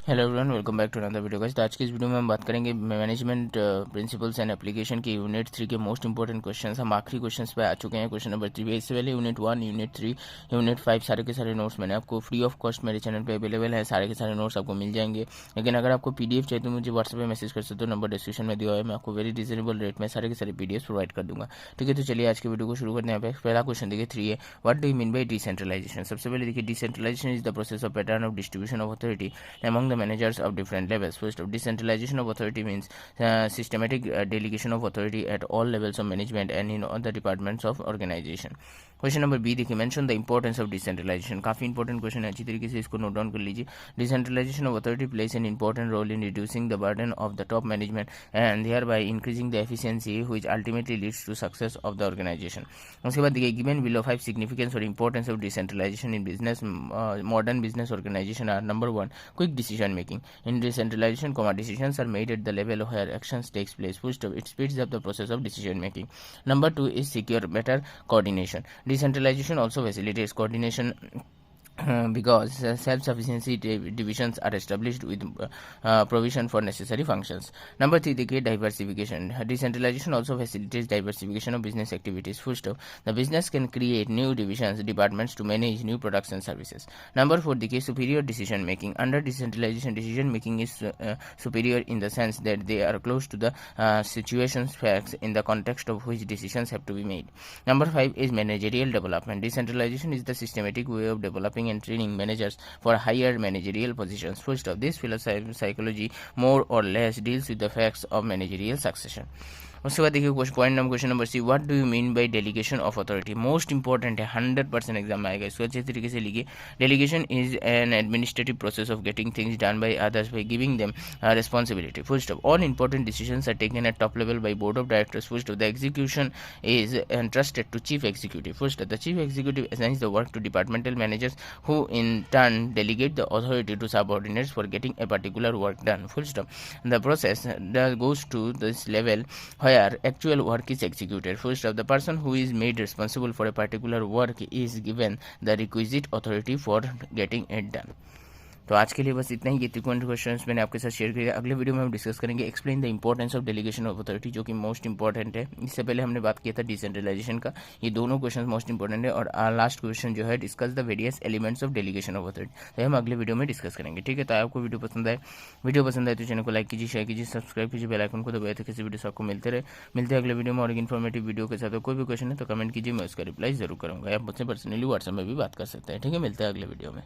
Hello everyone, welcome back to another video guys. तो आज की इस वीडियो में हम बात करेंगे मैनेजमेंट प्रिंसिपल्स एंड एप्लीकेशन के यूनिट 3 के मोस्ट इंपॉर्टेंट क्वेश्चंस। हम आखिरी क्वेश्चंस पे आ चुके हैं, क्वेश्चन नंबर 3 इससे पहले यूनिट 1, यूनिट 3, यूनिट 5 सारे के सारे नोट्स मैंने आपको फ्री ऑफ कॉस्ट मेरे चैनल पे अवेलेबल है। सारे के सारे नोट्स आपको मिल जाएंगे। लेकिन अगर आपको पीडीएफ चाहिए तो मुझे व्हाट्सएप पे मैसेज कर सकते हो, नंबर डिस्क्रिप्शन में दिया हुआ है। मैं आपको वेरी रिजनेबल रेट में सारे के सारे पीडीएफ प्रोवाइड कर दूंगा। ठीक है, तो चलिए आज की वीडियो को शुरू करते हैं। पहला क्वेश्चन देखिए 3 है, what do you mean by decentralization. सबसे पहले देखिए, decentralization is the process of pattern of distribution of authority among the managers of different levels. First, of decentralization of authority means systematic delegation of authority at all levels of management and in all the departments of organization. Question number B देखिए, mention the importance of decentralization. काफी important question है, अच्छी तरीके से इसको note down कर लीजिए। Decentralization of authority plays an important role in reducing the burden of the top management and thereby increasing the efficiency which ultimately leads to success of the organization. उसके बाद देखिए, given below 5 significance और importance of decentralization in business modern business organisation are number 1, quick decision making. In decentralization, decisions are made at the level where actions takes place. First, it speeds up the process of decision making. Number 2 is secure better coordination. Decentralization also facilitates coordination because self-sufficiency divisions are established with provision for necessary functions. Number 3 देखिए, diversification. Decentralization also facilitates diversification of business activities. First off, the business can create new divisions, departments to manage new products and services. Number 4 देखिए, superior decision making. Under decentralization, decision making is superior in the sense that they are close to the situations, facts in the context of which decisions have to be made. Number 5 is managerial development. Decentralization is the systematic way of developing and training managers for higher managerial positions. First of this psychology more or less deals with the facts of managerial succession. उसके बाद देखिए question number C, what do you mean by delegation of authority. Most important है, 100% exam में आएगा, इसको अच्छे तरीके से लिखिए। Delegation is an administrative process of getting things done by others by giving them responsibility. First of all important decisions are taken at top level by board of directors. First of the execution is entrusted to chief executive. First the chief executive assigns the work to departmental managers who in turn delegate the authority to subordinates for getting a particular work done. Full stop. The process goes to this level where actual work is executed. First of the person who is made responsible for a particular work is given the requisite authority for getting it done. तो आज के लिए बस इतना ही। ये त्रिकोण questions मैंने आपके साथ शेयर किया। अगले वीडियो में हम डिस्कस करेंगे explain the importance of delegation of authority, जो कि मोस्ट इंपॉर्टेंट है। इससे पहले हमने बात किया था डिसेंट्रलाइजेशन का। ये दोनों क्वेश्चन मोस्ट इंपॉर्टेंट है। और लास्ट क्वेश्चन जो है, discuss the various elements of delegation of authority, तो हम अगले वीडियो में डिस्कस करेंगे। ठीक है, तो आपको वीडियो पसंद आए तो चैनल को लाइक कीजिए, शेयर कीजिए, सब्सक्राइब कीजिए, बेल आइकन को दबाइए तो किसी वीडियो से आपको मिलते हैं अगले वीडियो में और एक इन्फॉर्मेटिव वीडियो के साथ। कोई भी क्वेश्चन है तो कमेंट कीजिए, मैं उसका रिप्लाई जरूर करूँगा। आप मुझसे पर्सनली व्हाट्सएप में भी बात कर सकते हैं। ठीक है, मिलते हैं अगले वीडियो में।